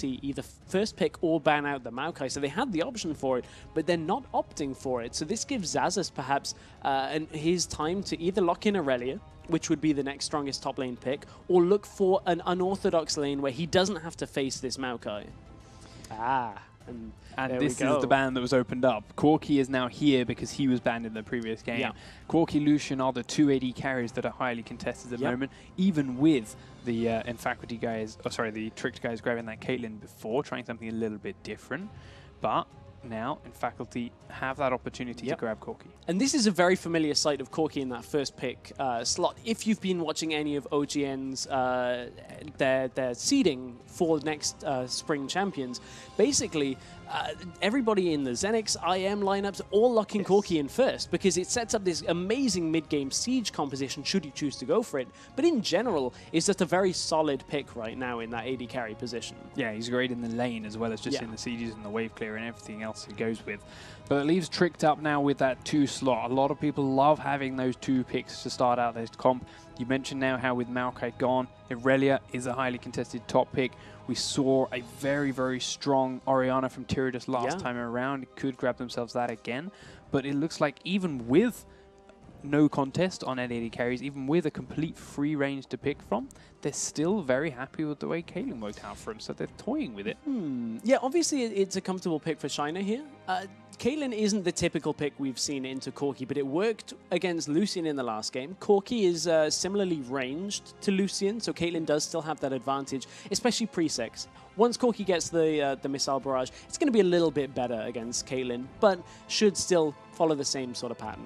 either first pick or ban out the Maokai, so they had the option for it, but they're not opting for it. So this gives Xaxus perhaps his time to either lock in Aurelia, which would be the next strongest top lane pick, or look for an unorthodox lane where he doesn't have to face this Maokai. And this is the ban that was opened up. Corki is now here because he was banned in the previous game. Yeah. Corki, Lucian are the 2 AD carries that are highly contested at the moment, even with the Faculty guys, the Tricked guys grabbing that Caitlyn before, trying something a little bit different. But now, in Faculty, have that opportunity to grab Corki. And this is a very familiar sight of Corki in that first pick slot. If you've been watching any of OGN's, their seeding for next Spring Champions, basically, everybody in the Xenix, IM lineups, all locking Corki in first because it sets up this amazing mid-game siege composition should you choose to go for it. But in general, it's just a very solid pick right now in that AD carry position. Yeah, he's great in the lane as well as just in the sieges and the wave clear and everything else he goes with. But it leaves Tricked up now with that 2 slot. A lot of people love having those 2 picks to start out this comp. You mentioned now how with Maokai gone, Aurelia is a highly contested top pick. We saw a very, very strong Orianna from Tyradus last time around. It could grab themselves that again. But it looks like even with no contest on AD carries, even with a complete free range to pick from, they're still very happy with the way Caitlyn worked out for him, so they're toying with it. Yeah, obviously it's a comfortable pick for Shiner here. Caitlyn isn't the typical pick we've seen into Corki, but it worked against Lucian in the last game. Corki is similarly ranged to Lucian, so Caitlyn does still have that advantage, especially pre-sex. Once Corki gets the missile barrage, it's going to be a little bit better against Caitlyn, but should still follow the same sort of pattern.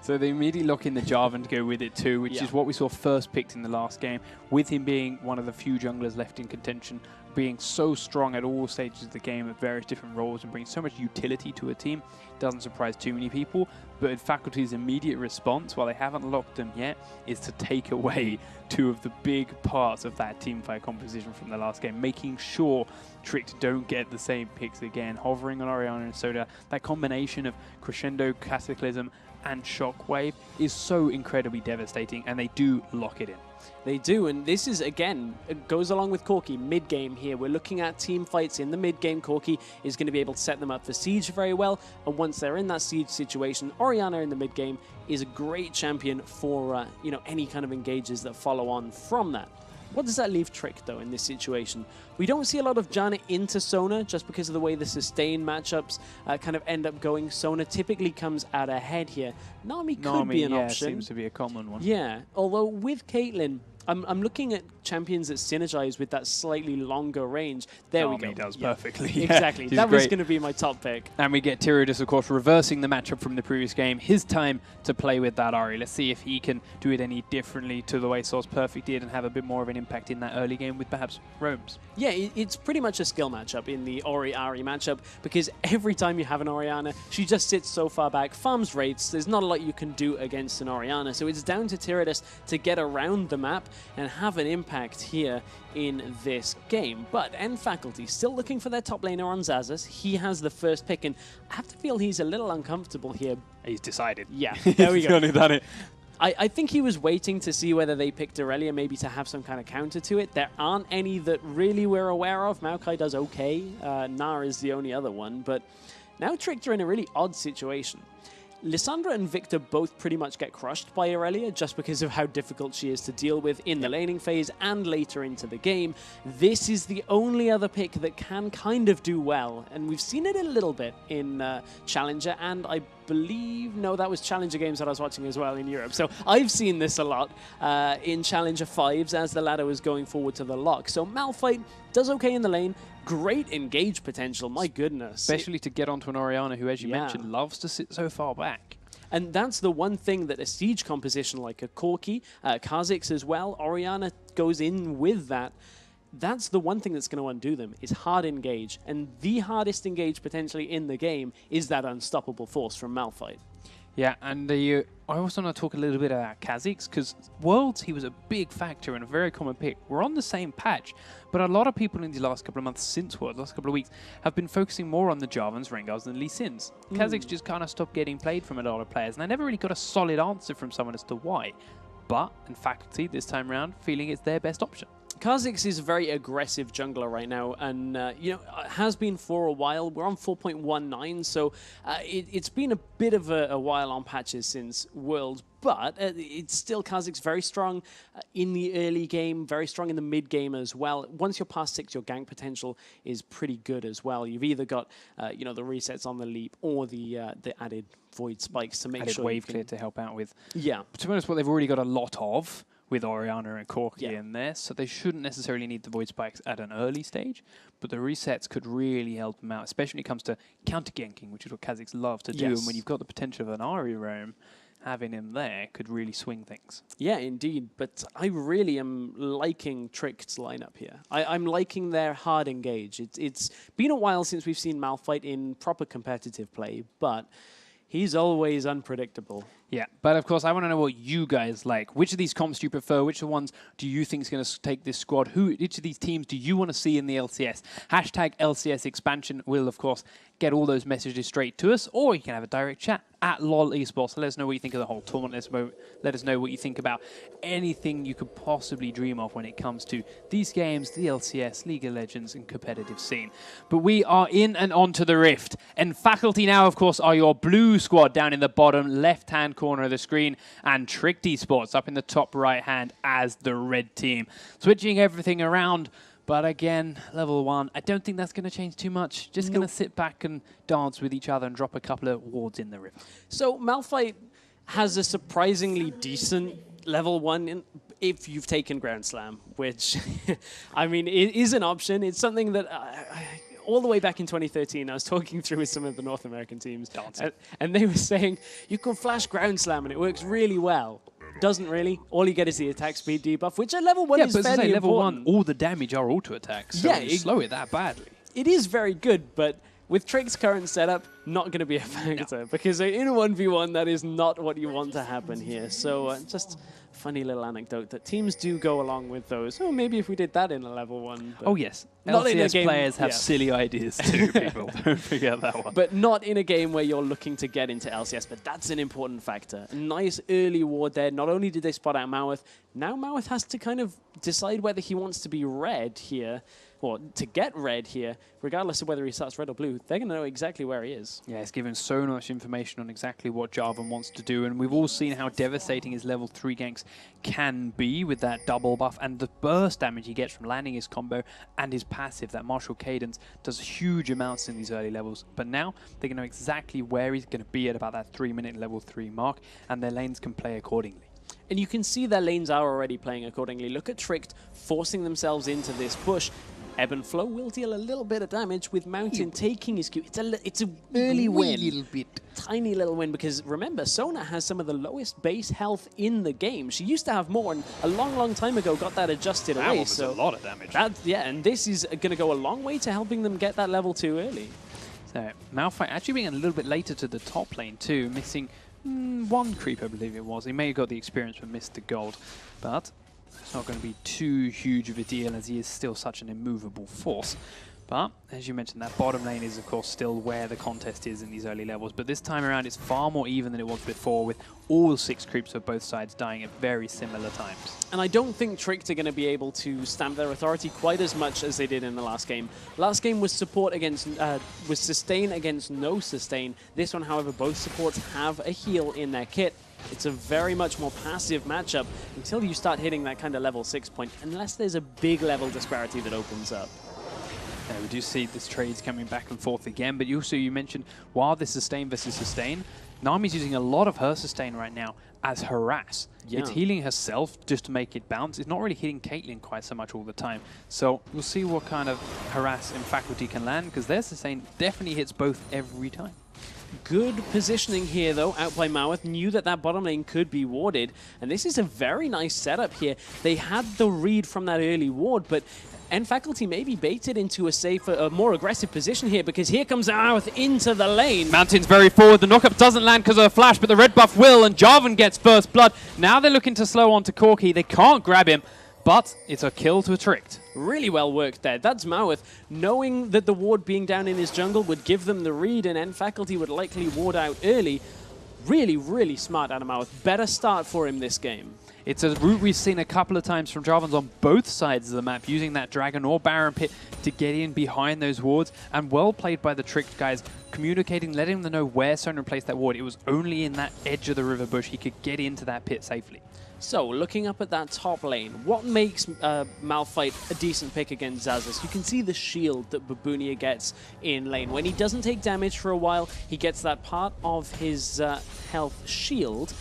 So they immediately lock in the Jarvan to go with it too, which is what we saw first picked in the last game, with him being one of the few junglers left in contention, being so strong at all stages of the game at various different roles and bringing so much utility to a team. Doesn't surprise too many people, but in Faculty's immediate response, while they haven't locked them yet, is to take away 2 of the big parts of that teamfight composition from the last game, making sure Tricked don't get the same picks again, hovering on Orianna and Soda. That combination of Crescendo, Cataclysm, and Shockwave is so incredibly devastating, and they do lock it in. They do, and this is, again, it goes along with Corki, mid-game here. We're looking at team fights in the mid-game. Corki is going to be able to set them up for siege very well, and once they're in that siege situation, Orianna in the mid-game is a great champion for any kind of engages that follow on from that. What does that leave Trick, though, in this situation? We don't see a lot of Janna into Sona just because of the way the sustain matchups kind of end up going. Sona typically comes out ahead here. Nami could be an option. Seems to be a common one. Yeah, although with Caitlyn, I'm looking at champions that synergize with that slightly longer range. There we go. Nami does perfectly. Exactly. That was going to be my top pick. And we get Tyradus, of course, reversing the matchup from the previous game. His time to play with that Ahri. Let's see if he can do it any differently to the way Source Perfect did and have a bit more of an impact in that early game with perhaps Roams. Yeah, it's pretty much a skill matchup in the Ahri matchup because every time you have an Orianna, she just sits so far back, farms rates. There's not a lot you can do against an Orianna. So it's down to Tyradus to get around the map and have an impact here in this game. But Faculty still looking for their top laner on Xaxus. He has the first pick, and I have to feel he's a little uncomfortable here. He's decided. Yeah, there we go. Done it. I think he was waiting to see whether they picked Aurelia, maybe to have some kind of counter to it. There aren't any that really we're aware of. Maokai does okay. Gnar is the only other one, but now Tricked are in a really odd situation. Lissandra and Victor both pretty much get crushed by Aurelia just because of how difficult she is to deal with in the laning phase and later into the game. This is the only other pick that can kind of do well, and we've seen it a little bit in Challenger, and I believe, no, that was Challenger games that I was watching as well in Europe. So I've seen this a lot in Challenger 5s as the ladder was going forward to the lock. So Malphite does okay in the lane. Great engage potential, my goodness. Especially to get onto an Orianna who, as you mentioned, loves to sit so far back. And that's the one thing that a siege composition like a Corki, Kha'Zix as well, Orianna goes in with that. That's the one thing that's going to undo them, is hard engage. And the hardest engage potentially in the game is that unstoppable force from Malphite. Yeah, and I also want to talk a little bit about Kha'Zix, because Worlds, he was a big factor and a very common pick. We're on the same patch, but a lot of people in the last couple of months since Worlds, last couple of weeks, have been focusing more on the Jarvans, Rengars, and Lee Sins. Kha'Zix just kind of stopped getting played from a lot of players, and I never really got a solid answer from someone as to why. But, in Faculty, this time around, feeling it's their best option. Kha'Zix is a very aggressive jungler right now, and you know, has been for a while. We're on 4.19, so it's been a bit of a while on patches since Worlds, but it's still Kha'Zix very strong in the early game, very strong in the mid game as well. Once you're past 6, your gank potential is pretty good as well. You've either got you know, the resets on the leap or the added void spikes to make sure wave clear to help out with. Yeah. But to be honest, what they've already got a lot of with Orianna and Corki in there, so they shouldn't necessarily need the void spikes at an early stage, but the resets could really help them out, especially when it comes to counter-ganking, which is what Kha'Zix love to do, and when you've got the potential of an Ahri roam, having him there could really swing things. Yeah, indeed, but I really am liking Tricked's lineup here. I'm liking their hard engage. It's been a while since we've seen Malphite in proper competitive play, but he's always unpredictable. Yeah, but of course, I want to know what you guys like. Which of these comps do you prefer? Which of the ones do you think is going to take this squad? Which of these teams do you want to see in the LCS? Hashtag LCS expansion will, of course, get all those messages straight to us, or you can have a direct chat at LOL eSports. Let us know what you think of the whole tournament. Let us know what you think about anything you could possibly dream of when it comes to these games, the LCS, League of Legends, and competitive scene. But we are in and onto the Rift. And Faculty now, of course, are your blue squad down in the bottom left-hand corner of the screen, and Tricked eSports up in the top right-hand as the red team. Switching everything around. But again, level 1, I don't think that's going to change too much. Just going to sit back and dance with each other and drop a couple of wards in the river. So Malphite has a surprisingly decent level 1 if you've taken Ground Slam, which, I mean, it is an option. It's something that all the way back in 2013, I was talking through with some of the North American teams, and they were saying, you can flash Ground Slam and it works really well. Doesn't really. All you get is the attack speed debuff, which at level 1 is fairly important. Level 1, all the damage are auto attacks, so you slow it that badly. It is very good, but with Trick's current setup, not going to be a factor, because in a 1v1, that is not what you want to happen here. So just a funny little anecdote that teams do go along with those. Oh, maybe if we did that in a level 1. Oh, yes. LCS players have silly ideas too, people. Don't forget that one. But not in a game where you're looking to get into LCS, but that's an important factor. A nice early ward there. Not only did they spot out Mouth, now Mouth has to kind of decide whether he wants to be red here, or to get red here, regardless of whether he starts red or blue. They're going to know exactly where he is. Yeah, it's given so much information on exactly what Jarvan wants to do, and we've all seen how devastating his level 3 ganks can be with that double buff, and the burst damage he gets from landing his combo and his passive, that martial cadence, does huge amounts in these early levels. But now they can know exactly where he's going to be at about that 3-minute level 3 mark, and their lanes can play accordingly. And you can see their lanes are already playing accordingly. Look at Tricked forcing themselves into this push. Ebb and Flow will deal a little bit of damage with Mountain taking his Q. It's an early win. Little bit. Tiny little win, because remember, Sona has some of the lowest base health in the game. She used to have more, and a long, long time ago got that adjusted away. That was a lot of damage. And this is going to go a long way to helping them get that level 2 early. So Malphite actually being a little bit later to the top lane too, missing 1 creep, I believe it was. He may have got the experience but missed the gold, but it's not going to be too huge of a deal as he is still such an immovable force. But, as you mentioned, that bottom lane is, of course, still where the contest is in these early levels. But this time around, it's far more even than it was before, with all 6 creeps of both sides dying at very similar times. And I don't think Tricked are going to be able to stamp their authority quite as much as they did in the last game. Last game was support against, was sustain against no sustain. This one, however, both supports have a heal in their kit. It's a very much more passive matchup until you start hitting that kind of level 6 point, unless there's a big level disparity that opens up. Yeah, we do see this trades coming back and forth again, but you mentioned, while this sustain versus sustain, Nami's using a lot of her sustain right now as harass. Yeah. It's healing herself just to make it bounce. It's not really hitting Caitlyn quite so much all the time. So we'll see what kind of harass and Faculty can land, because their sustain definitely hits both every time. Good positioning here, though, out by Mouth. Knew that that bottom lane could be warded, and this is a very nice setup here. They had the read from that early ward, but Faculty may be baited into a safer, a more aggressive position here, because here comes Mouth into the lane. Mountain's very forward. The knockup doesn't land because of a flash, but the red buff will, and Jarvan gets first blood. Now they're looking to slow on to Corki. They can't grab him, but it's a kill to a Tricked. Really well worked there. That's Mouth, knowing that the ward being down in his jungle would give them the read, and Faculty would likely ward out early. Really, really smart out of Mouth. Better start for him this game. It's a route we've seen a couple of times from Jarvans on both sides of the map, using that Dragon or Baron Pit to get in behind those wards, and well played by the Tricked guys, communicating, letting them know where Sonar placed that ward. It was only in that edge of the river bush he could get into that pit safely. So, looking up at that top lane, what makes Malphite a decent pick against Xaxus? You can see the shield that Babunia gets in lane. When he doesn't take damage for a while, he gets that part of his health shield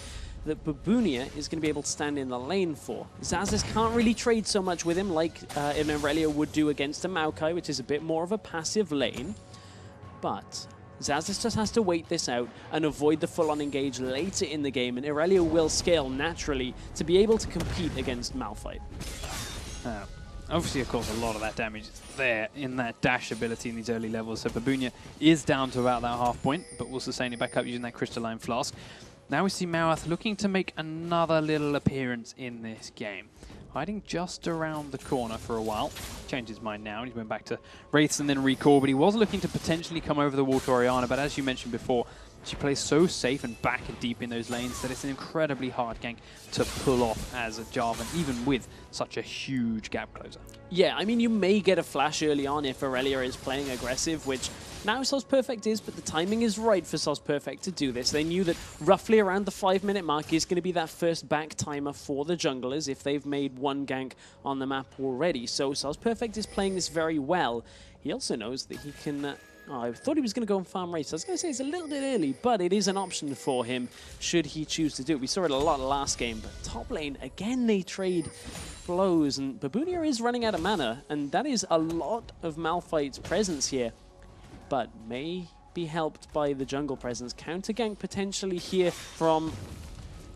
that Babunia is going to be able to stand in the lane for. Xaxus can't really trade so much with him like an Irelia would do against a Maokai, which is a bit more of a passive lane. But Xaxus just has to wait this out and avoid the full-on engage later in the game, and Irelia will scale naturally to be able to compete against Malphite. Obviously, of course, a lot of that damage is there in that dash ability in these early levels, so Babunia is down to about that half point, but will sustain it back up using that Crystalline Flask. Now we see Mouth looking to make another little appearance in this game. Hiding just around the corner for a while. Changed his mind now, and he went back to Wraiths and then Recall, but he was looking to potentially come over the wall to Orianna, but as you mentioned before, she plays so safe and back and deep in those lanes that it's an incredibly hard gank to pull off as a Jarvan, even with such a huge gap closer. Yeah, I mean, you may get a flash early on if Irelia is playing aggressive, which now SozPerfect is, but the timing is right for SozPerfect to do this. They knew that roughly around the 5-minute mark is going to be that first back timer for the junglers if they've made one gank on the map already. So SozPerfect is playing this very well. He also knows that he can... I thought he was going to go and farm race. I was going to say it's a little bit early, but it is an option for him should he choose to do it. We saw it a lot last game, but top lane, again, they trade blows, and Babunia is running out of mana, and that is a lot of Malphite's presence here, but may be helped by the jungle presence. Counter gank potentially here from...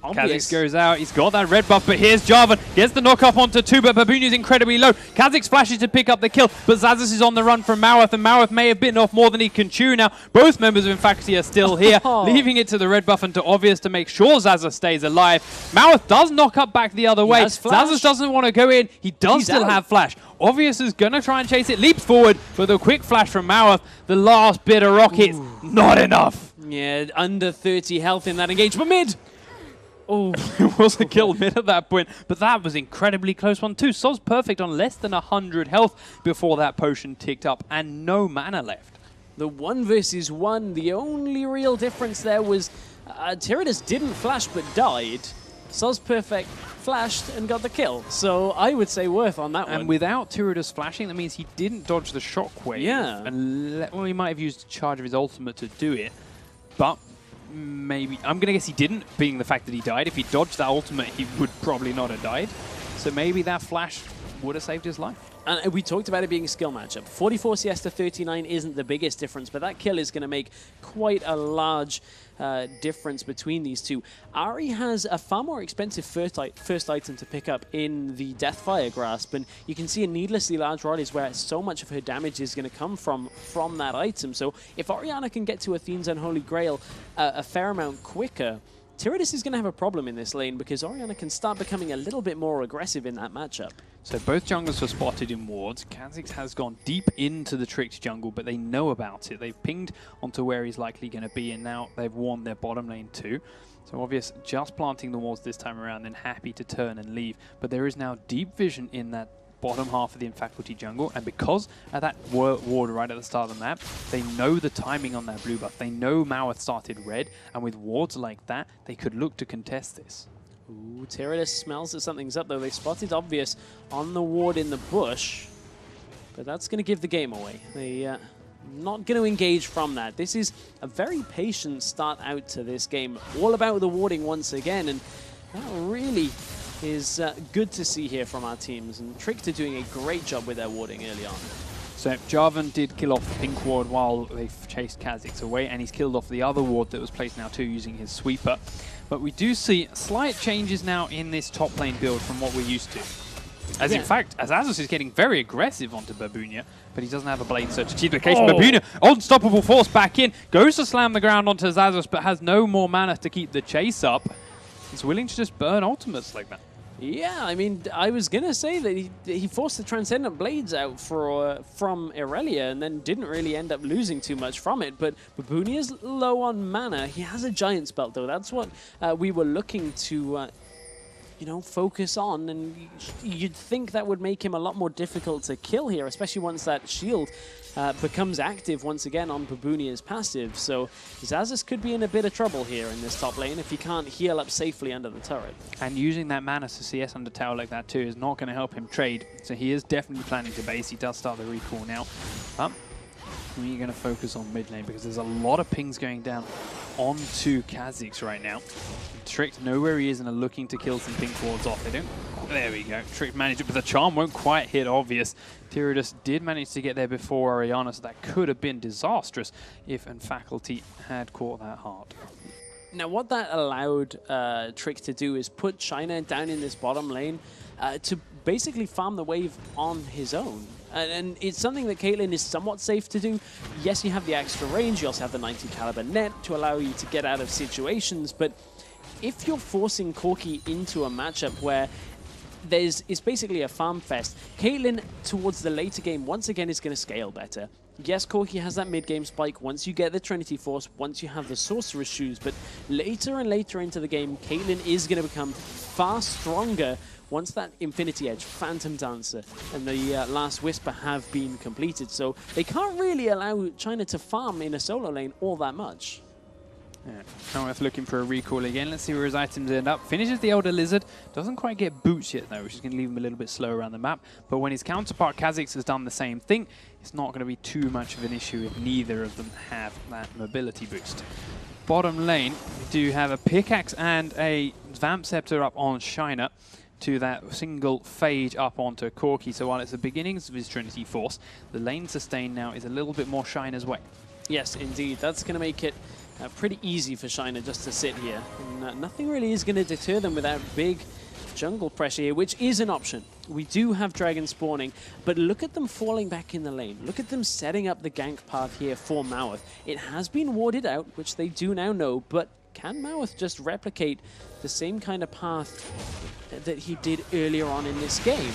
Kha'Zix goes out, he's got that red buff, but here's Jarvan, gets the knock up onto 2, but Babunia's incredibly low. Kha'Zix flashes to pick up the kill, but Xaxus is on the run from Mouth, and Mouth may have bitten off more than he can chew now. Both members of FAC are still here, leaving it to the red buff and to Obvious to make sure Xaxus stays alive. Mouth does knock up back the other way. Xaxus doesn't want to go in, he does still have flash. Obvious is going to try and chase it, leaps forward, but the quick flash from Mouth, the last bit of rockets, not enough. Yeah, under 30 health in that engagement. Mid! Oh, it was a kill mid at that point, but that was incredibly close one too. SozPerfect on less than 100 health before that potion ticked up, and no mana left. The 1 versus 1, the only real difference there was Tyrannus didn't flash but died. SozPerfect flashed and got the kill, so I would say worth on that one. And without Tyrannus flashing, that means he didn't dodge the shockwave. Yeah. And well, he might have used a charge of his ultimate to do it, but maybe, I'm going to guess he didn't, being the fact that he died. If he dodged that ultimate, he would probably not have died. So maybe that flash would have saved his life. And we talked about it being a skill matchup. 44 CS to 39 isn't the biggest difference, but that kill is going to make quite a large difference between these two. Ahri has a far more expensive first item to pick up in the Deathfire Grasp, and you can see a needlessly large rod is where so much of her damage is going to come from that item. So if Orianna can get to Athene's Unholy Grail a fair amount quicker, Tyrannus is going to have a problem in this lane because Orianna can start becoming a little bit more aggressive in that matchup. So both junglers were spotted in wards. Kha'Zix has gone deep into the Tricked jungle, but they know about it. They've pinged onto where he's likely going to be, and now they've warned their bottom lane too. So Obvious just planting the wards this time around, then happy to turn and leave. But there is now deep vision in that bottom half of the Faculty jungle, and because of that ward right at the start of the map, they know the timing on that blue buff. They know Mouth started red, and with wards like that, they could look to contest this. Ooh, Tyrannus smells that something's up though. They spotted Obvious on the ward in the bush, but that's going to give the game away. They not going to engage from that. This is a very patient start out to this game, all about the warding once again, and that really is good to see here from our teams, and Tricked are doing a great job with their warding early on. So Jarvan did kill off the pink ward while they chased Kha'Zix away, and he's killed off the other ward that was placed now too using his sweeper. But we do see slight changes now in this top lane build from what we're used to. As in fact, Xaxus is getting very aggressive onto Babunia, but he doesn't have a blade search achieved location. Babunia, unstoppable force back in, goes to slam the ground onto Xaxus, but has no more mana to keep the chase up. He's willing to just burn ultimates like that. Yeah, I mean, I was going to say that he forced the Transcendent Blades out from Irelia and then didn't really end up losing too much from it, but Babunia's low on mana. He has a Giant's Belt, though. That's what we were looking to you know, focus on, and you'd think that would make him a lot more difficult to kill here, especially once that shield becomes active once again on Babunia's passive. So Xaxus could be in a bit of trouble here in this top lane if he can't heal up safely under the turret. And using that mana to CS under tower like that too is not going to help him trade. So he is definitely planning to base. He does start the recall now. We're going to focus on mid lane because there's a lot of pings going down onto Kha'Zix right now. Trick know where he is and are looking to kill some ping wards off. They don't. There we go. Trick managed it, but the charm won't quite hit obvious. Tyradus did manage to get there before Orianna, so that could have been disastrous if Faculty had caught that heart. Now, what that allowed Trick to do is put China down in this bottom lane to basically farm the wave on his own. And it's something that Caitlyn is somewhat safe to do. Yes, you have the extra range, you also have the 90 caliber net to allow you to get out of situations, but if you're forcing Corki into a matchup where it's basically a farm fest, Caitlyn towards the later game once again is going to scale better. Yes, Corki has that mid-game spike once you get the Trinity Force, once you have the Sorcerer's Shoes, but later and later into the game, Caitlyn is going to become far stronger once that Infinity Edge, Phantom Dancer, and the Last Whisper have been completed. So they can't really allow China to farm in a solo lane all that much. Yeah. Howarth looking for a recall again. Let's see where his items end up. Finishes the Elder Lizard. Doesn't quite get boots yet, though, which is going to leave him a little bit slow around the map. But when his counterpart Kha'Zix has done the same thing, it's not going to be too much of an issue if neither of them have that mobility boost. Bottom lane, we do have a pickaxe and a Vamp Scepter up on Shiner to that single Phage up onto Corki. So while it's the beginnings of his Trinity Force, the lane sustain now is a little bit more Shiner's way. Yes, indeed. That's going to make it pretty easy for Shiner just to sit here. And, nothing really is going to deter them without big jungle pressure here, which is an option. We do have Dragon spawning, but look at them falling back in the lane. Look at them setting up the gank path here for Mouth. It has been warded out, which they do now know, but can Mouth just replicate the same kind of path that he did earlier on in this game?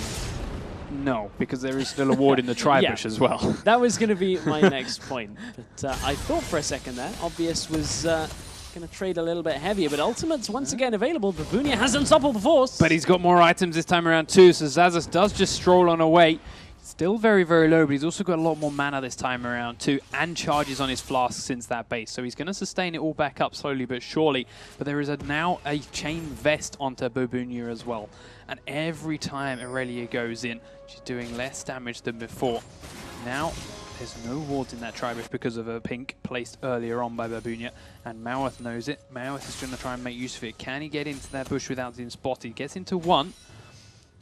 No, because there is still a ward in the Tribush as well. That was going to be my next point. But I thought for a second there, Obvious was going to trade a little bit heavier, but Ultimate's once again available. Babunia has Unstoppable Force. But he's got more items this time around too, so Xaxus does just stroll on away. Still very, very low, but he's also got a lot more mana this time around too, and charges on his flask since that base. So he's going to sustain it all back up slowly but surely. But there is now a chain vest onto Babunia as well. And every time Aurelia goes in, she's doing less damage than before. Now, there's no wards in that Tribush because of a pink placed earlier on by Babunia. And Mouth knows it. Mouth is going to try and make use of it. Can he get into that bush without being spotted? He gets into one.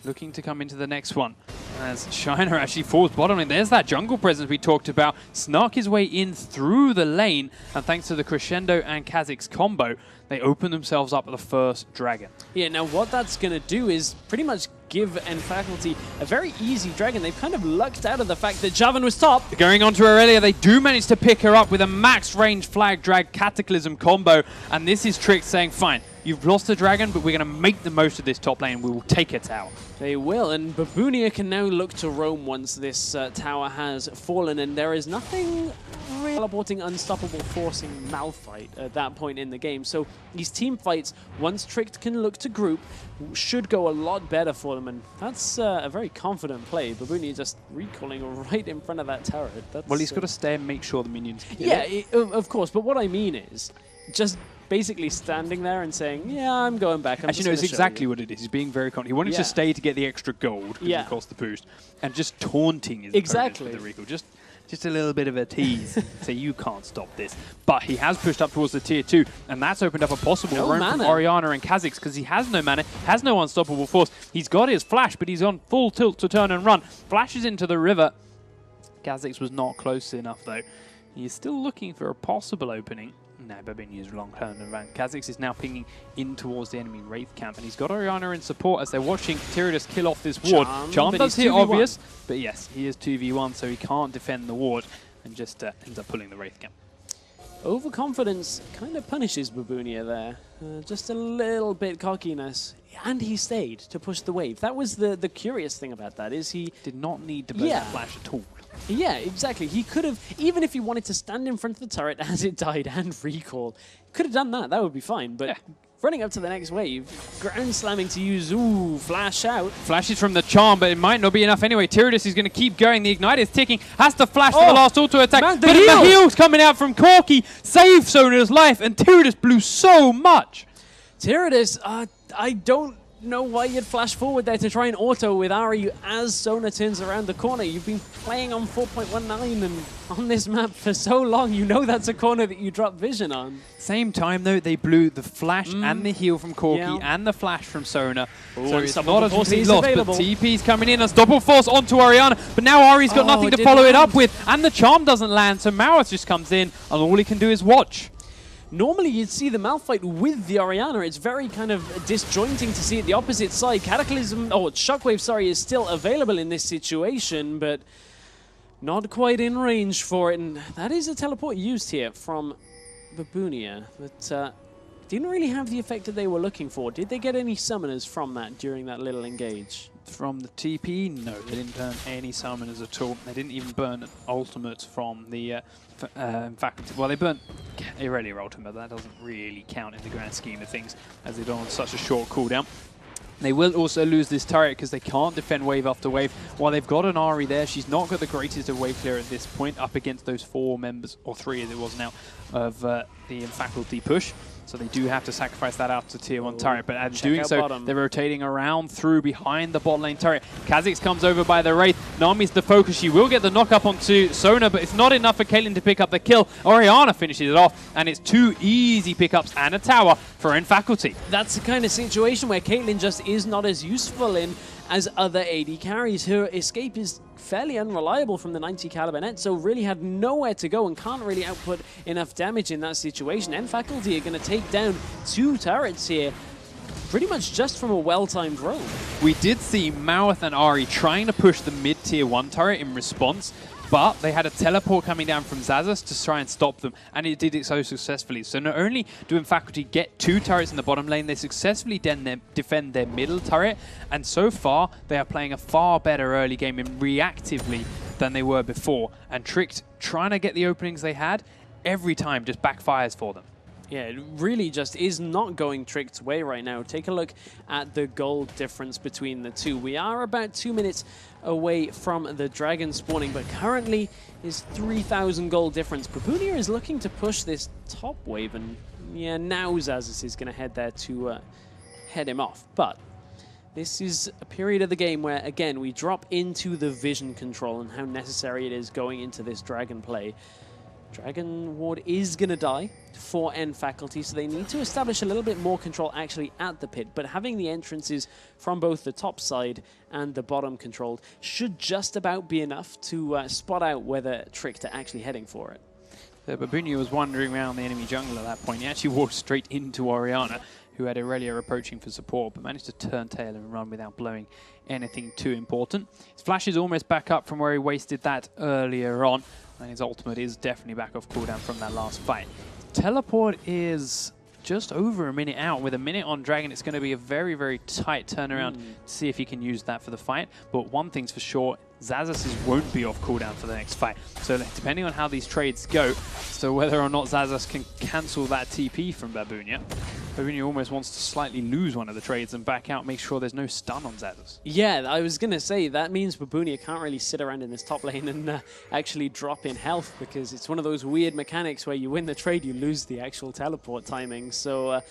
Looking to come into the next one as Shiner actually falls bottom lane. There's that jungle presence we talked about. Snuck his way in through the lane, and thanks to the Crescendo and Kha'Zix combo, they open themselves up at the first dragon. Yeah, now what that's going to do is pretty much give Faculty a very easy dragon. They've kind of lucked out of the fact that Javan was top. Going on to Aurelia, they do manage to pick her up with a max range flag drag Cataclysm combo, and this is Trick saying, fine, you've lost the dragon, but we're going to make the most of this top lane. We will take a tower. They will, and Babunia can now look to roam once this tower has fallen, and there is nothing really teleporting Unstoppable Forcing Malphite at that point in the game. So these team fights, once Trick can look to group, should go a lot better for them, and that's a very confident play. Babunia just recalling right in front of that turret. That's, well, he's got to stay and make sure the minions can get it. Of course, but what I mean is just basically standing there and saying, yeah, I'm going back. Actually, no, it's exactly what it is. He's being very confident. He wanted to stay to get the extra gold, because of course the boost, and just taunting his opponents with the recall. Just a little bit of a tease. So you can't stop this. But he has pushed up towards the tier 2, and that's opened up a possible roam from Orianna and Kha'Zix, because he has no mana, has no Unstoppable Force. He's got his flash, but he's on full tilt to turn and run. Flashes into the river. Kha'Zix was not close enough, though. He is still looking for a possible opening. No, Babunia's long turn around. Kha'Zix is now pinging in towards the enemy Wraith camp, and he's got Orianna in support as they're watching Tyradus kill off this ward. Charm does hit obvious, but yes, he is 2v1, so he can't defend the ward, and just ends up pulling the Wraith camp. Overconfidence kind of punishes Babunia there. Just a little bit cockiness. And he stayed to push the wave. That was the curious thing about that, is he did not need to burn the flash at all. Yeah, exactly. He could have, even if he wanted to stand in front of the turret as it died and recall, could have done that. That would be fine. But running up to the next wave. Ground slamming to use, ooh, flash out. Flashes from the charm, but it might not be enough anyway. Tyradus is going to keep going. The Ignite is ticking. Has to flash for the last auto attack. Man, but the heals coming out from Corki save Sona's life, and Tyradus blew so much. Tyradus, I don't know why you'd flash forward there to try and auto with Ari as Sona turns around the corner. You've been playing on 4.19 and on this map for so long, you know that's a corner that you drop vision on. Same time though, they blew the flash and the heal from Corki and the flash from Sona. Ooh, so it's not a complete loss, available. But TP's coming in, Unstoppable Force onto Ariana, but now Ari's got nothing to follow it up with, and the charm doesn't land, so Maueth just comes in, and all he can do is watch. Normally you'd see the Malphite with the Orianna. It's very kind of disjointing to see it the opposite side. Cataclysm, Shockwave, sorry, is still available in this situation, but not quite in range for it. And that is a teleport used here from Babunia, but didn't really have the effect that they were looking for. Did they get any summoners from that during that little engage? From the TP, no, they didn't burn any summoners at all. They didn't even burn ultimates from the faculty. Well, they burnt Irelia ultimate, that doesn't really count in the grand scheme of things, as they don't on such a short cooldown. They will also lose this turret because they can't defend wave after wave. While they've got an Ahri there, she's not got the greatest of wave clear at this point up against those 4 members, or 3 as it was now, of the faculty push. So they do have to sacrifice that out to tier 1 turret, but as doing so, they're rotating around through behind the bot lane turret. Kha'Zix comes over by the Wraith. Nami's the focus. She will get the knock up onto Sona, but it's not enough for Caitlyn to pick up the kill. Orianna finishes it off, and it's 2 easy pickups and a tower for Faculty. That's the kind of situation where Caitlyn just is not as useful in as other AD carries. Her escape is fairly unreliable from the 90 caliber net, so really had nowhere to go and can't really output enough damage in that situation. Faculty are going to take down 2 turrets here, pretty much just from a well-timed roam. We did see Maueth and Ahri trying to push the mid-tier 1 turret in response, but they had a teleport coming down from Xaxus to try and stop them, and it did it so successfully. So not only do Faculty get 2 turrets in the bottom lane, they successfully defend their middle turret, and so far they are playing a far better early game in reactively than they were before. And Tricked, trying to get the openings they had, every time just backfires for them. Yeah, it really just is not going Tricked's way right now. Take a look at the gold difference between the two. We are about 2 minutes away from the dragon spawning, but currently is 3,000 gold difference. Babunia is looking to push this top wave, and yeah, now Xaxus is going to head there to head him off. But this is a period of the game where, again, we drop into the vision control and how necessary it is going into this dragon play. Dragon Ward is going to die for Faculty, so they need to establish a little bit more control actually at the pit, but having the entrances from both the top side and the bottom controlled should just about be enough to spot out whether Tricked are actually heading for it. Babunia was wandering around the enemy jungle at that point. He actually walked straight into Orianna, who had Irelia approaching for support, but managed to turn tail and run without blowing anything too important. His flash is almost back up from where he wasted that earlier on, and his ultimate is definitely back off cooldown from that last fight. Teleport is just over a minute out. With a minute on Dragon, it's going to be a very, very tight turnaround to see if he can use that for the fight. But one thing's for sure, Xaxus won't be off cooldown for the next fight. So depending on how these trades go, so whether or not Xaxus can cancel that TP from Babunia, Babunia almost wants to slightly lose one of the trades and back out, make sure there's no stun on Xaxus. Yeah, I was going to say, that means Babunia can't really sit around in this top lane and actually drop in health, because it's one of those weird mechanics where you win the trade, you lose the actual teleport timing. So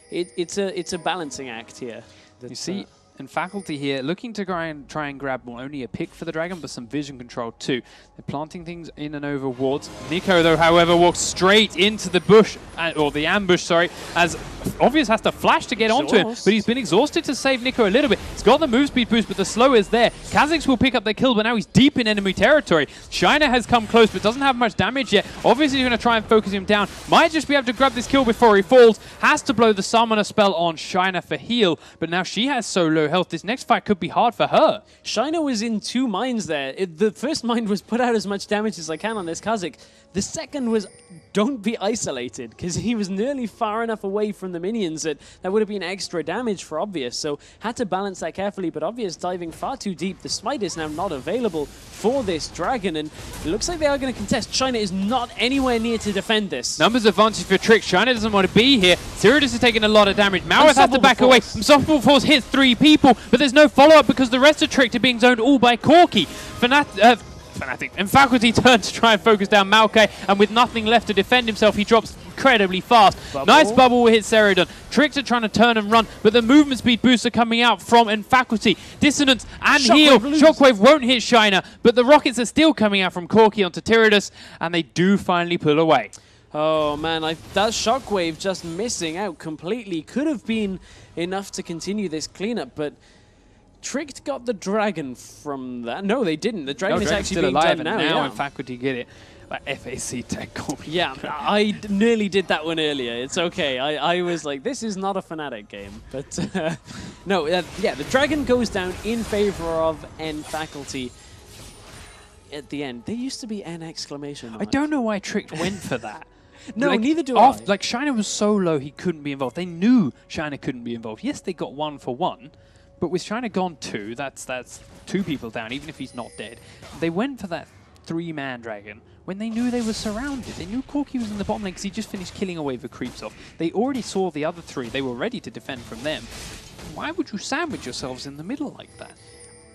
it's a balancing act here. You see, and Faculty here looking to try and grab not only a pick for the dragon, but some vision control too. They're planting things in and over wards. Nico, though, however, walks straight into the bush, or the ambush, sorry, as Obvious has to flash to get onto him, but he's been exhausted to save Nico a little bit. He's got the move speed boost, but the slow is there. Kha'Zix will pick up the kill, but now he's deep in enemy territory. Shiner has come close, but doesn't have much damage yet. Obviously, he's going to try and focus him down. Might just be able to grab this kill before he falls. Has to blow the summoner spell on Shiner for heal, but now she has so low low health. This next fight could be hard for her. Shiner was in 2 mines there. The first mine was put out as much damage as I can on this Kazakh. The second was don't be isolated, because he was nearly far enough away from the minions that would have been extra damage for Obvious. So had to balance that carefully, but Obvious diving far too deep. The smite is now not available for this dragon, and it looks like they are going to contest. Shiner is not anywhere near to defend this. Numbers advantage for Trick. Shiner doesn't want to be here. Sirius is taking a lot of damage. Maweth has to back away. Unstoppable Force hits 3 people, but there's no follow-up because the rest of Trick are being zoned all by Corki. Fnatic and Faculty turn to try and focus down Maokai, and with nothing left to defend himself, he drops incredibly fast. Nice bubble will hit Serodon. Tricks are trying to turn and run, but the movement speed boosts are coming out from Faculty. Dissonance and heal. Shockwave won't hit Shiner, but the rockets are still coming out from Corki onto Tyrannus, and they do finally pull away. Oh man, that Shockwave just missing out completely. Could have been enough to continue this cleanup, but Tricked got the dragon from that. No, they didn't. The dragon is actually being alive, done and now. And Faculty get it. Like FAC tech call me. Yeah, I nearly did that one earlier. It's okay. I was like, this is not a Fnatic game. But no, yeah, the dragon goes down in favor of N Faculty at the end. There used to be N exclamation mark. I don't know why Tricked went for that. No, like, neither do I. Like, Shiner was so low he couldn't be involved. They knew Shiner couldn't be involved. Yes, they got 1 for 1, but with Shiner gone 2, that's 2 people down, even if he's not dead. They went for that 3-man dragon when they knew they were surrounded. They knew Corki was in the bottom lane because he just finished killing away the creeps off. They already saw the other 3. They were ready to defend from them. Why would you sandwich yourselves in the middle like that?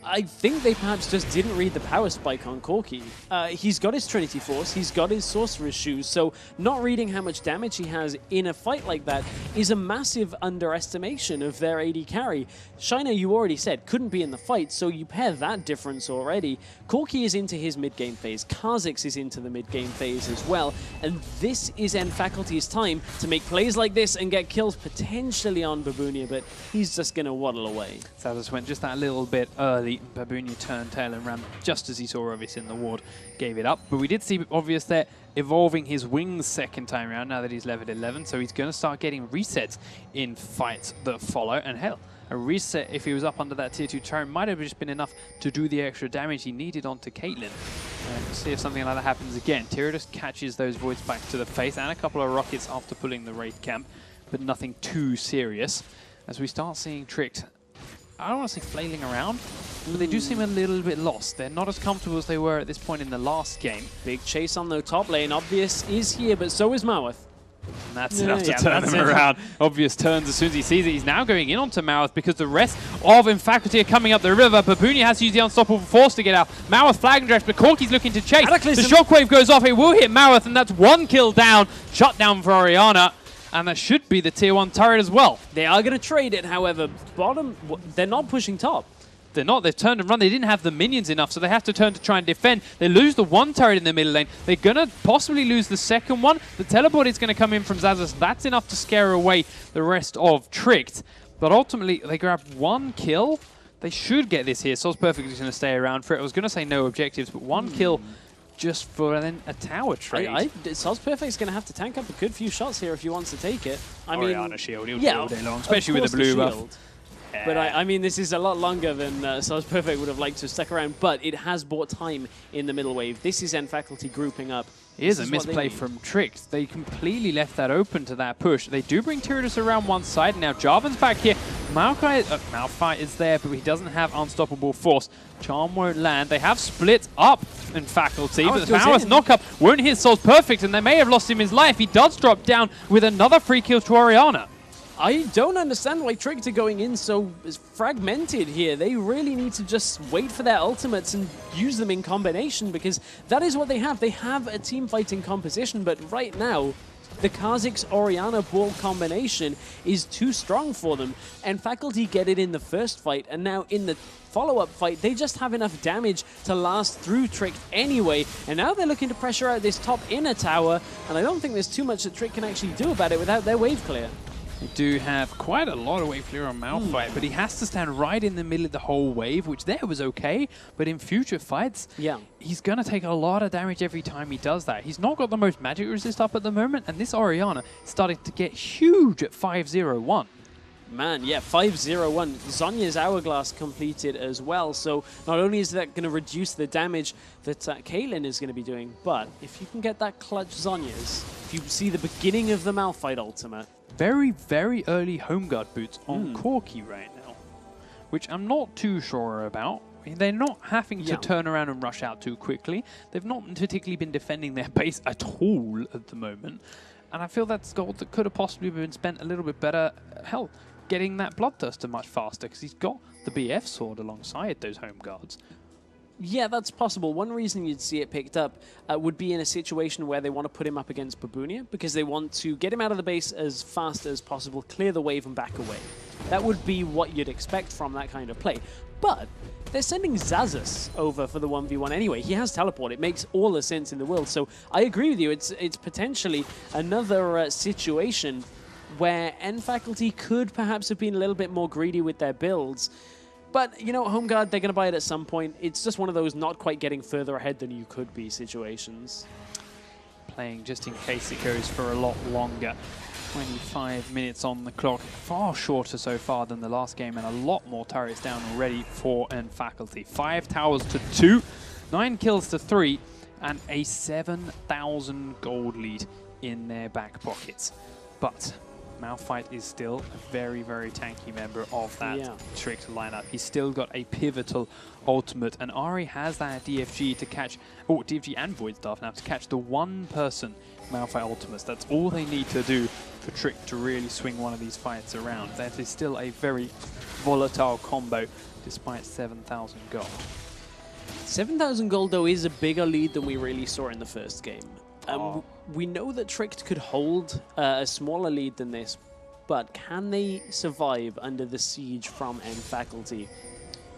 I think they perhaps just didn't read the power spike on Corki. He's got his Trinity Force, he's got his Sorcerer's Shoes, so not reading how much damage he has in a fight like that is a massive underestimation of their AD carry. Shiner, you already said, couldn't be in the fight, so you pair that difference already. Corki is into his mid-game phase, Kha'Zix is into the mid-game phase as well, and this is N Faculty's time to make plays like this and get kills potentially on Babunia, but he's just going to waddle away. Savas went just that little bit early. Babunia turned tail and ran just as he saw Obvious in the ward, gave it up. But we did see Obvious there evolving his wings second time around now that he's leveled 11, so he's going to start getting resets in fights that follow. And hell, a reset if he was up under that tier 2 turret might have just been enough to do the extra damage he needed onto Caitlyn. We'll see if something like that happens again. Tyrannus catches those voids back to the face and a couple of rockets after pulling the Wraith camp, but nothing too serious. As we start seeing Tricked, I don't want to say flailing around, but they do seem a little bit lost. They're not as comfortable as they were at this point in the last game. Big chase on the top lane. Obvious is here, but so is Maweth. And that's enough to turn them around. Obvious turns as soon as he sees it. He's now going in onto Maweth because the rest of Faculty are coming up the river. Babunia has to use the Unstoppable Force to get out. Maweth flag and dash, but Corki's looking to chase. The Shockwave goes off. It will hit Maweth, and that's 1 kill down. Shut down for Orianna. And that should be the tier 1 turret as well. They are going to trade it, however. Bottom, they're not pushing top. They're not. They've turned and run. They didn't have the minions enough, so they have to turn to try and defend. They lose the 1 turret in the middle lane. They're going to possibly lose the second one. The teleport is going to come in from Zazas. That's enough to scare away the rest of Tricked. But ultimately, they grab 1 kill. They should get this here. Soul's Perfect is going to stay around for it. I was going to say no objectives, but 1 kill just for then a tower trade. Soul's Perfect's going to have to tank up a good few shots here if he wants to take it. I mean, Orianna shield, he'll do all day long, especially with the blue buff. But I mean, this is a lot longer than Soul's Perfect would have liked to stick around, but it has bought time in the middle wave. This is N Faculty grouping up. Here's a misplay from Tricked. They completely left that open to that push. They do bring Tyrannus around one side. Now Jarvan's back here. Malphite is there, but he doesn't have Unstoppable Force. Charm won't land. They have split up in Faculty, but the Maweth knock-up won't hit Soul's Perfect, and they may have lost him his life. He does drop down with another free kill to Orianna. I don't understand why Tricked are going in so fragmented here. They really need to just wait for their ultimates and use them in combination, because that is what they have. They have a team fighting composition, but right now, the Kha'Zix-Orianna ball combination is too strong for them, and Faculty get it in the first fight, and now in the follow-up fight, they just have enough damage to last through Tricked anyway, and now they're looking to pressure out this top inner tower, and I don't think there's too much that Tricked can actually do about it without their wave clear. They do have quite a lot of wave clear on Malphite, but he has to stand right in the middle of the whole wave, which there was okay, but in future fights, he's going to take a lot of damage every time he does that. He's not got the most magic resist up at the moment, and this Orianna is starting to get huge at 5-0-1. Man, yeah, 5-0-1. Zhonya's Hourglass completed as well, so not only is that going to reduce the damage that Caitlyn is going to be doing, but if you can get that clutch Zhonya's, if you see the beginning of the Malphite ultimate. Very, very early home guard boots on Corki right now, which I'm not too sure about. They're not having to turn around and rush out too quickly. They've not particularly been defending their base at all at the moment. And I feel that's gold that could have possibly been spent a little bit better. Hell, getting that Bloodthirster much faster, because he's got the BF sword alongside those home guards. Yeah, that's possible. One reason you'd see it picked up would be in a situation where they want to put him up against Babunia, because they want to get him out of the base as fast as possible, clear the wave and back away. That would be what you'd expect from that kind of play. But they're sending Xaxus over for the 1v1 anyway. He has teleport. It makes all the sense in the world. So I agree with you. It's potentially another situation where N-Faculty could perhaps have been a little bit more greedy with their builds. But, you know, Home Guard, they're going to buy it at some point. It's just one of those not quite getting further ahead than you could be situations. Playing just in case it goes for a lot longer. 25 minutes on the clock. Far shorter so far than the last game, and a lot more turrets down already for N-Faculty. 5 towers to 2, 9 kills to 3, and a 7,000 gold lead in their back pockets. But Malphite is still a very, very tanky member of that Tricked lineup. He's still got a pivotal ultimate, and Ari has that DFG to catch, DFG and Void Staff now, to catch the one-person Malphite ultimates. That's all they need to do for Trick to really swing one of these fights around. That is still a very volatile combo, despite 7,000 gold. 7,000 gold, though, is a bigger lead than we really saw in the first game. We know that Tricked could hold a smaller lead than this, but can they survive under the siege from N-Faculty?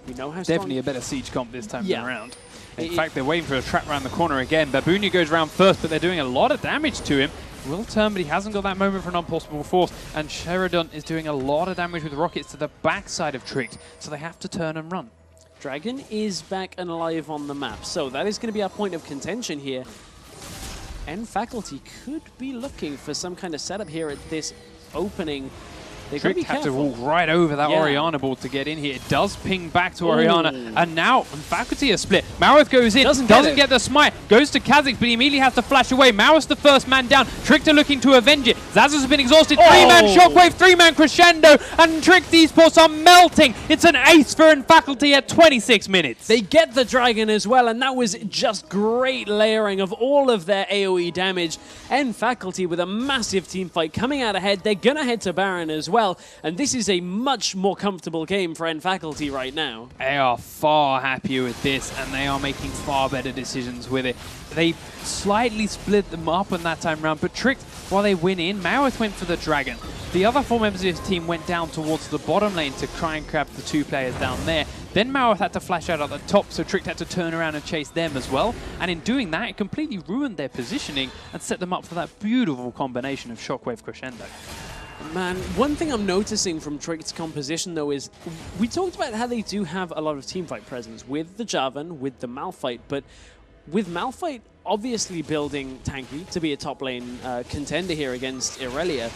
We know how strong... Definitely a better siege comp this time around. In fact, they're waiting for a trap around the corner again. Babunia goes around first, but they're doing a lot of damage to him. Will turn, but he hasn't got that moment for an unpossible force. And Sheridan is doing a lot of damage with rockets to the backside of Tricked, so they have to turn and run. Dragon is back and alive on the map, so that is going to be our point of contention here. N-Faculty could be looking for some kind of setup here at this opening. They Tricked have to walk right over that Orianna board to get in here. It does ping back to Orianna, and now Faculty are split. Marith goes in, doesn't get the smite, goes to Kha'Zix, but he immediately has to flash away. Marith the first man down. Tricked are looking to avenge it. Xaxus has been exhausted. 3-man shockwave, 3-man crescendo, and Tricked esports are melting. It's an ace for Faculty at 26 minutes. They get the Dragon as well, and that was just great layering of all of their AoE damage. N-Faculty with a massive team fight coming out ahead. They're going to head to Baron as well, and this is a much more comfortable game for N-Faculty right now. They are far happier with this, and they are making far better decisions with it. They slightly split them up on that time round, but Tricked, while they win in, Marith went for the Dragon. The other 4 members of his team went down towards the bottom lane to try and grab the 2 players down there. Then Marith had to flash out at the top, so Tricked had to turn around and chase them as well. And in doing that, it completely ruined their positioning and set them up for that beautiful combination of Shockwave Crescendo. Man, one thing I'm noticing from Tricked's composition, though, is we talked about how they do have a lot of teamfight presence with the Jarvan, with the Malphite, but with Malphite obviously building tanky to be a top lane contender here against Irelia,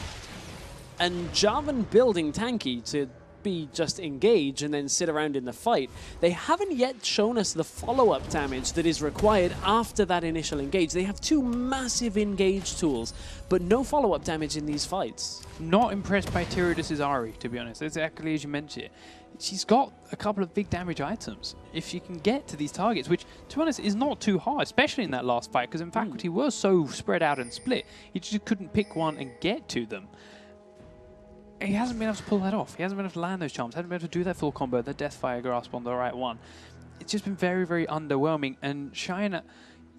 and Jarvan building tanky to be just engage and then sit around in the fight, they haven't yet shown us the follow-up damage that is required after that initial engage. They have 2 massive engage tools, but no follow-up damage in these fights. Not impressed by Tyradus' Ari, to be honest. Exactly as you mentioned it. She's got a couple of big damage items. If she can get to these targets, which, to be honest, is not too hard, especially in that last fight, because in Faculty were so spread out and split, he just couldn't pick one and get to them. He hasn't been able to pull that off. He hasn't been able to land those charms. Hasn't been able to do that full combo, the Deathfire grasp on the right one. It's just been very, very underwhelming. And China,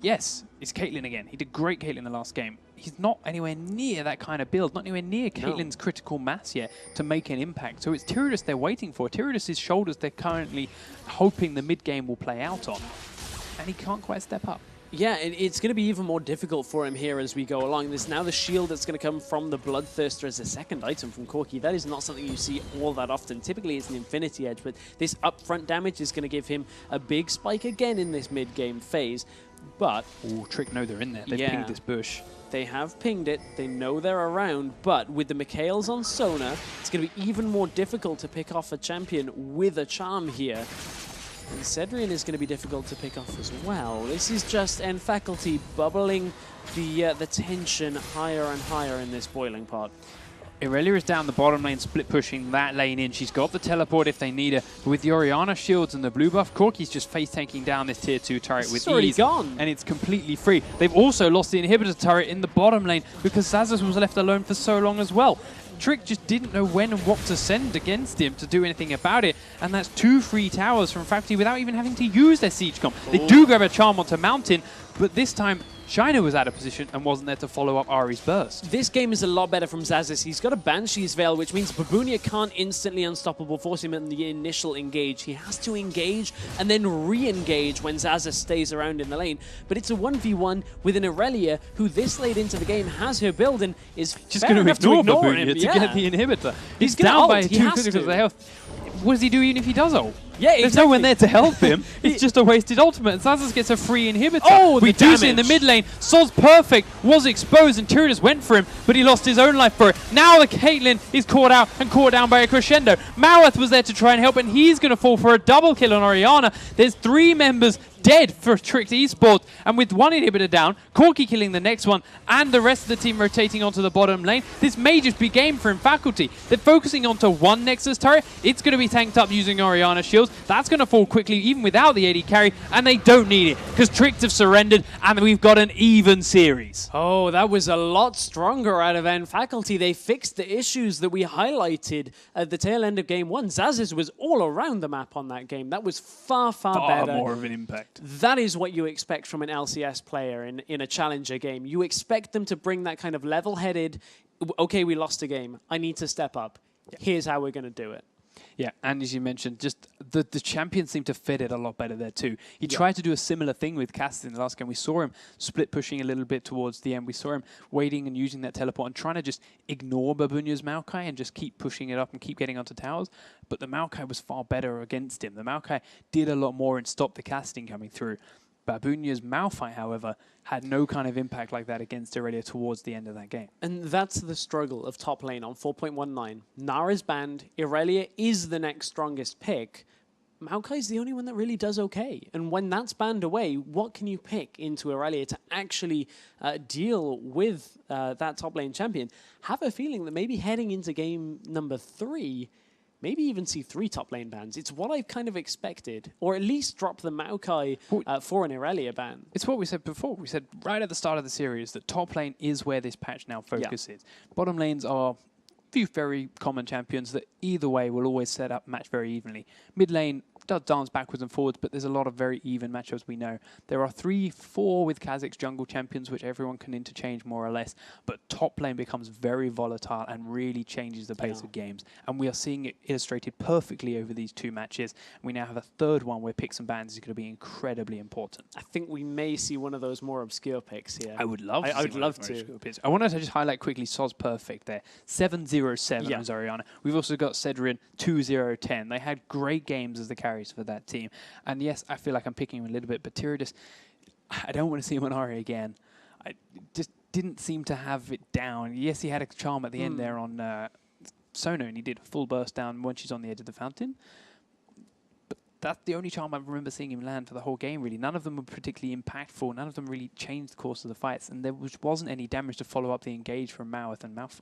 yes, it's Caitlyn again. He did great Caitlyn in the last game. He's not anywhere near that kind of build, not anywhere near Caitlyn's critical mass yet to make an impact. So it's Tyradus they're waiting for. Tyradus' shoulders they're currently hoping the mid game will play out on. And he can't quite step up. Yeah, it's going to be even more difficult for him here as we go along. There's now the shield that's going to come from the Bloodthirster as a second item from Corki. That is not something you see all that often. Typically, it's an Infinity Edge, but this upfront damage is going to give him a big spike again in this mid-game phase. But ooh, Trick know they're in there. They've pinged this bush. They have pinged it. They know they're around. But with the Mikhails on Sona, it's going to be even more difficult to pick off a champion with a charm here. And Cedrian is going to be difficult to pick off as well. This is just Faculty bubbling the tension higher and higher in this boiling pot. Irelia is down the bottom lane, split pushing that lane in. She's got the teleport if they need her. But with the Orianna shields and the blue buff, Corki's just face tanking down this tier 2 turret with already ease. Gone. And it's completely free. They've also lost the inhibitor turret in the bottom lane because Zazas was left alone for so long as well. Trick just didn't know when and what to send against him to do anything about it. And that's 2 free towers from Faculty without even having to use their siege comp. They do grab a charm onto Mountain, but this time Shiner was out of position and wasn't there to follow up Ari's burst. This game is a lot better from Zazas. He's got a Banshee's Veil, which means Babunia can't instantly unstoppable force him in the initial engage. He has to engage and then re-engage when Zazas stays around in the lane. But it's a 1v1 with an Irelia who this late into the game has her build and is just going to ignore Babunia to get the inhibitor. He's down by 2 critical of the health. What does he do even if he does ult? Yeah, There's no one there to help him. It's just a wasted ultimate. And Zazas gets a free inhibitor. Oh, we do see in the mid lane. Sol's perfect, was exposed, and Tyrannus went for him, but he lost his own life for it. Now the Caitlyn is caught out and caught down by a crescendo. Maweth was there to try and help, and he's going to fall for a double kill on Orianna. There's 3 members dead for Trick eSport, and with 1 inhibitor down, Corki killing the next one, and the rest of the team rotating onto the bottom lane. This may just be game for Faculty. They're focusing onto 1 Nexus turret. It's going to be tanked up using Orianna shields. That's going to fall quickly, even without the AD carry, and they don't need it, because Tricks have surrendered, and we've got an even series. Oh, that was a lot stronger out of Faculty. They fixed the issues that we highlighted at the tail end of game 1. Zazas was all around the map on that game. That was far better. More of an impact. That is what you expect from an LCS player in a challenger game. You expect them to bring that kind of level-headed, okay, we lost a game, I need to step up. Here's how we're going to do it. Yeah, and as you mentioned, just the champions seem to fit it a lot better there too. He tried to do a similar thing with Cassidy in the last game. We saw him split pushing a little bit towards the end. We saw him waiting and using that teleport and trying to just ignore Babunia's Maokai and just keep pushing it up and keep getting onto towers. But the Maokai was far better against him. The Maokai did a lot more and stopped the casting coming through. Babunia's Malphite, however, had no kind of impact like that against Irelia towards the end of that game. And that's the struggle of top lane on 4.19. Nara's banned. Irelia is the next strongest pick. Maokai's the only one that really does okay. And when that's banned away, what can you pick into Irelia to actually deal with that top lane champion? Have a feeling that maybe heading into game number 3, maybe even see 3 top lane bans. It's what I've kind of expected. Or at least drop the Maokai for an Irelia ban. It's what we said before. We said right at the start of the series that top lane is where this patch now focuses. Bottom lanes are few very common champions that either way will always set up match very evenly. Mid lane does dance backwards and forwards, but there's a lot of very even matchups we know. There are 3-4 with Kha'Zix jungle champions, which everyone can interchange more or less, but top lane becomes very volatile and really changes the pace of games. And we are seeing it illustrated perfectly over these 2 matches. We now have a 3rd one where picks and bans is going to be incredibly important. I think we may see one of those more obscure picks here. I would love to. I would love to. I wanted to just highlight quickly Soz Perfect there. 7-0-7 on Orianna. We've also got Cedrian 2-0-10. They had great games as the carries for that team. And yes, I feel like I'm picking him a little bit, but Tyrannus, I don't want to see him on Ari again. I just didn't seem to have it down. Yes, he had a charm at the end there on Sono, and he did a full burst down when she's on the edge of the fountain. But that's the only charm I remember seeing him land for the whole game, really. None of them were particularly impactful. None of them really changed the course of the fights, and there wasn't any damage to follow up the engage from Maweth and Malphite.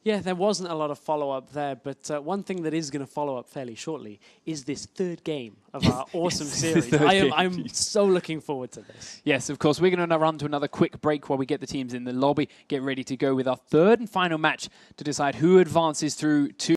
Yeah, there wasn't a lot of follow-up there, but one thing that is going to follow up fairly shortly is this 3rd game of our awesome series. I'm so looking forward to this. Yes, of course. We're going to run to another quick break while we get the teams in the lobby, get ready to go with our 3rd and final match to decide who advances through to